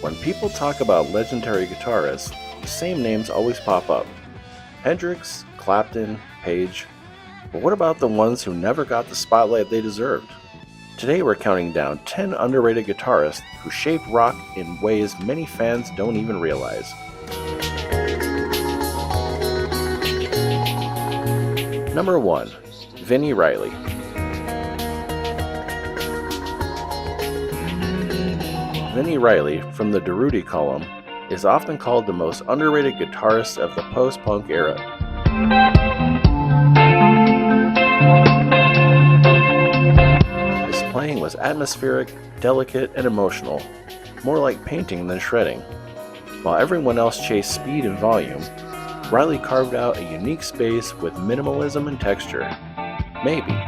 When people talk about legendary guitarists, the same names always pop up. Hendrix, Clapton, Page. But what about the ones who never got the spotlight they deserved? Today we're counting down 10 underrated guitarists who shaped rock in ways many fans don't even realize. Number 1. Vini Reilly. Vini Reilly, from the Durutti column, is often called the most underrated guitarist of the post-punk era. His playing was atmospheric, delicate, and emotional, more like painting than shredding. While everyone else chased speed and volume, Reilly carved out a unique space with minimalism and texture. Maybe,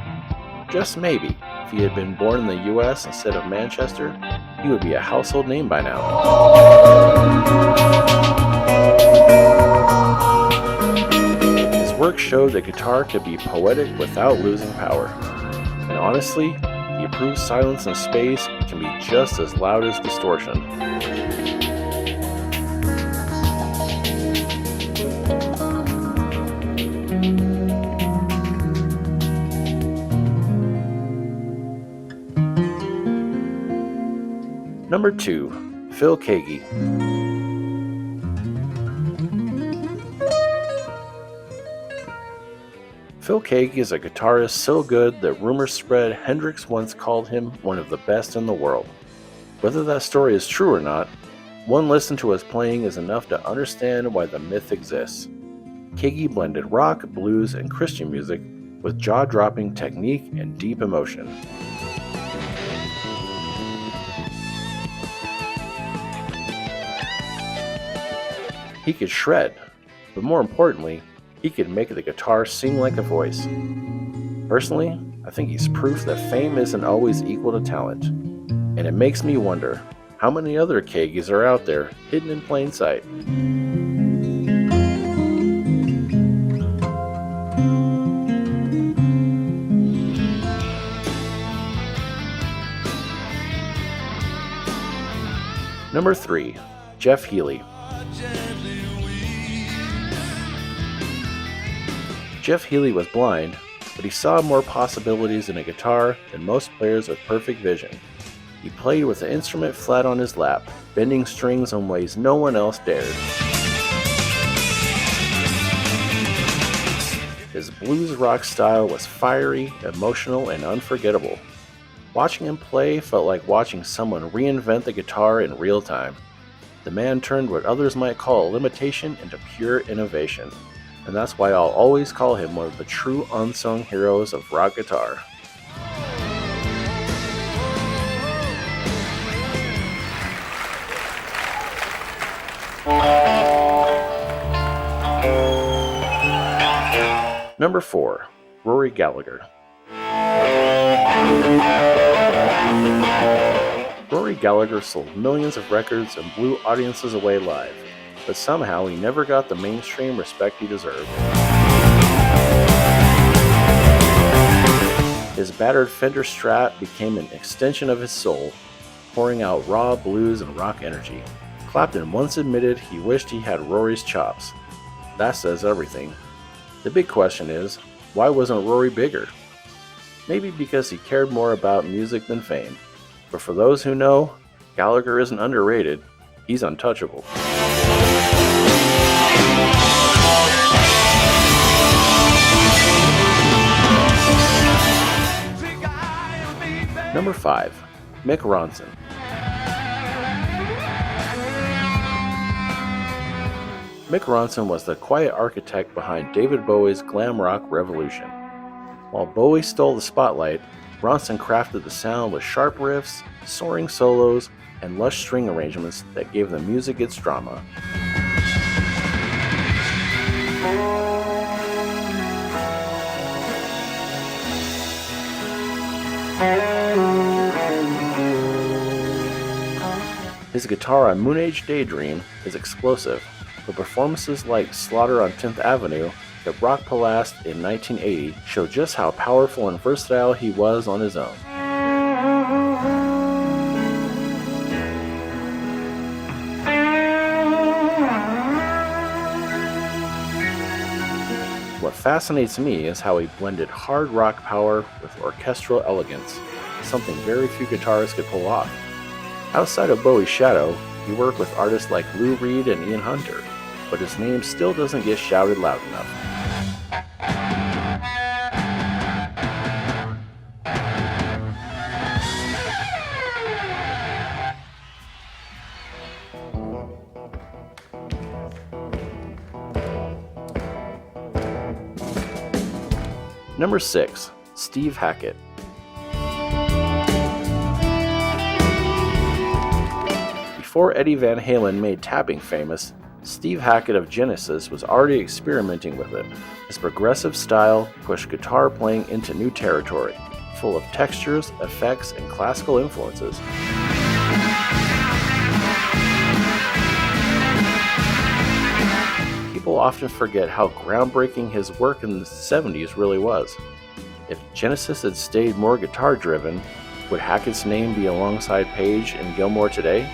just maybe, if he had been born in the US instead of Manchester, he would be a household name by now. His work showed that guitar could be poetic without losing power. And honestly, he proved silence and space can be just as loud as distortion. Number 2. Phil Keaggy. Phil Keaggy is a guitarist so good that rumors spread Hendrix once called him one of the best in the world. Whether that story is true or not, one listen to his playing is enough to understand why the myth exists. Keaggy blended rock, blues, and Christian music with jaw-dropping technique and deep emotion. He could shred, but more importantly, he could make the guitar sing like a voice. Personally, I think he's proof that fame isn't always equal to talent. And it makes me wonder, how many other Keaggys are out there hidden in plain sight? Number 3. Jeff Healey. Jeff Healey was blind, but he saw more possibilities in a guitar than most players with perfect vision. He played with the instrument flat on his lap, bending strings in ways no one else dared. His blues rock style was fiery, emotional, and unforgettable. Watching him play felt like watching someone reinvent the guitar in real time. The man turned what others might call a limitation into pure innovation. And that's why I'll always call him one of the true unsung heroes of rock guitar. Number 4. Rory Gallagher. Rory Gallagher sold millions of records and blew audiences away live. But somehow he never got the mainstream respect he deserved. His battered Fender Strat became an extension of his soul, pouring out raw blues and rock energy. Clapton once admitted he wished he had Rory's chops. That says everything. The big question is, why wasn't Rory bigger? Maybe because he cared more about music than fame. But for those who know, Gallagher isn't underrated, he's untouchable. Number 5. Mick Ronson. Mick Ronson was the quiet architect behind David Bowie's glam rock revolution. While Bowie stole the spotlight, Ronson crafted the sound with sharp riffs, soaring solos, and lush string arrangements that gave the music its drama. His guitar on Moon Age Daydream is explosive, but performances like Slaughter on 10th Avenue that Rock Palast in 1980 show just how powerful and versatile he was on his own. fascinates me is how he blended hard rock power with orchestral elegance, something very few guitarists could pull off. Outside of Bowie's shadow, he worked with artists like Lou Reed and Ian Hunter, but his name still doesn't get shouted loud enough. Number 6. Steve Hackett. Before Eddie Van Halen made tapping famous, Steve Hackett of Genesis was already experimenting with it. His progressive style pushed guitar playing into new territory, full of textures, effects, and classical influences. People often forget how groundbreaking his work in the 70s really was. If Genesis had stayed more guitar-driven, would Hackett's name be alongside Page and Gilmour today?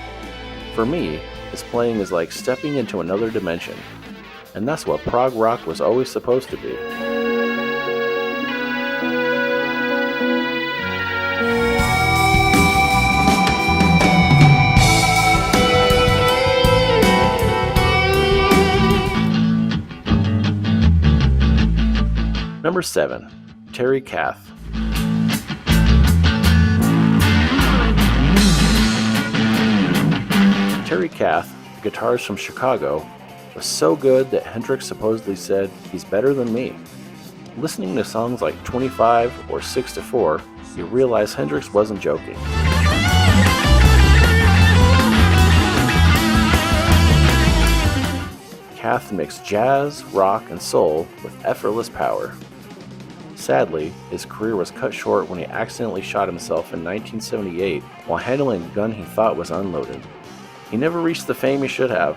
For me, his playing is like stepping into another dimension, and that's what prog rock was always supposed to be. Number 7. Terry Kath. Terry Kath, a guitarist from Chicago, was so good that Hendrix supposedly said, "He's better than me." Listening to songs like 25 or 6-4, you realize Hendrix wasn't joking. Kath mixed jazz, rock, and soul with effortless power. Sadly, his career was cut short when he accidentally shot himself in 1978 while handling a gun he thought was unloaded. He never reached the fame he should have.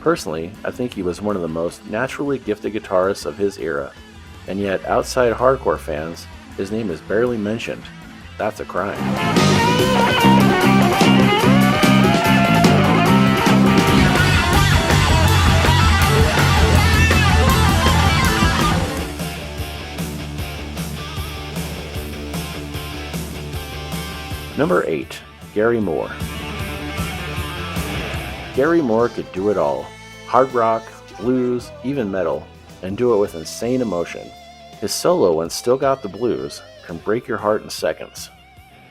Personally, I think he was one of the most naturally gifted guitarists of his era, and yet outside hardcore fans, his name is barely mentioned. That's a crime. Number 8. Gary Moore. Gary Moore could do it all. Hard rock, blues, even metal, and do it with insane emotion. His solo on Still Got the Blues can break your heart in seconds.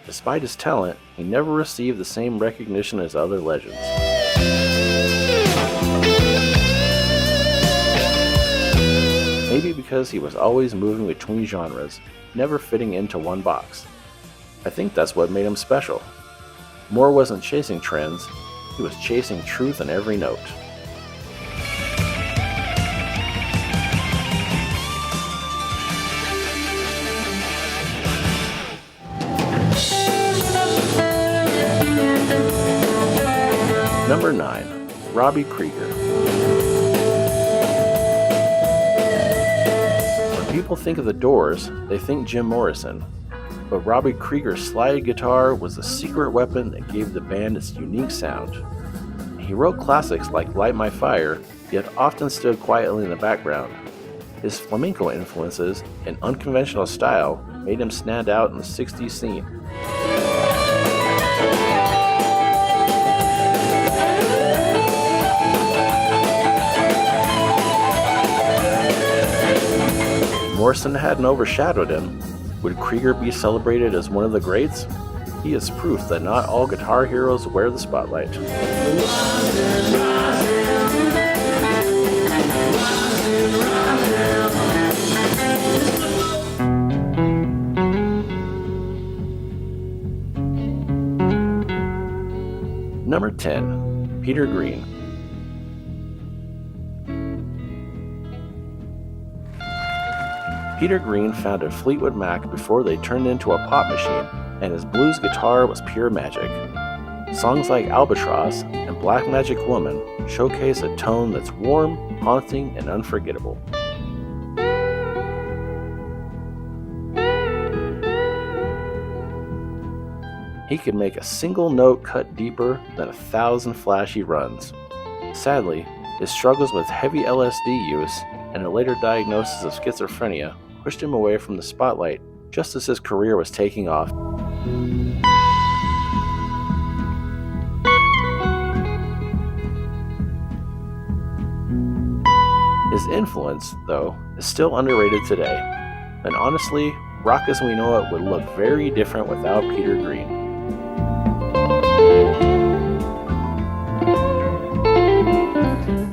Despite his talent, he never received the same recognition as other legends. Maybe because he was always moving between genres, never fitting into one box. I think that's what made him special. Moore wasn't chasing trends, he was chasing truth in every note. Number 9. Robby Krieger. When people think of the Doors, they think Jim Morrison. But Robby Krieger's slide guitar was the secret weapon that gave the band its unique sound. He wrote classics like Light My Fire, yet often stood quietly in the background. His flamenco influences and unconventional style made him stand out in the 60s scene. If Morrison hadn't overshadowed him, would Krieger be celebrated as one of the greats? He is proof that not all guitar heroes wear the spotlight. Number 10. Peter Green. Peter Green founded Fleetwood Mac before they turned into a pop machine, and his blues guitar was pure magic. Songs like Albatross and Black Magic Woman showcase a tone that's warm, haunting, and unforgettable. He could make a single note cut deeper than 1,000 flashy runs. Sadly, his struggles with heavy LSD use and a later diagnosis of schizophrenia pushed him away from the spotlight just as his career was taking off. His influence, though, is still underrated today, and honestly, rock as we know it would look very different without Peter Green.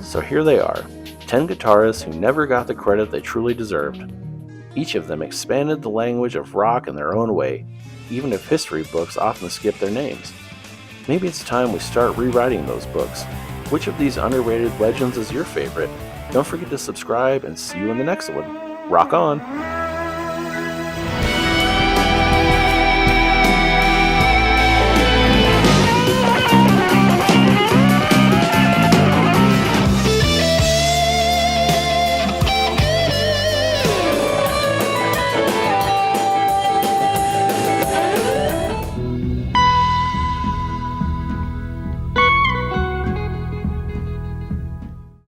So here they are, 10 guitarists who never got the credit they truly deserved. Each of them expanded the language of rock in their own way, even if history books often skip their names. Maybe it's time we start rewriting those books. Which of these underrated legends is your favorite? Don't forget to subscribe and see you in the next one. Rock on!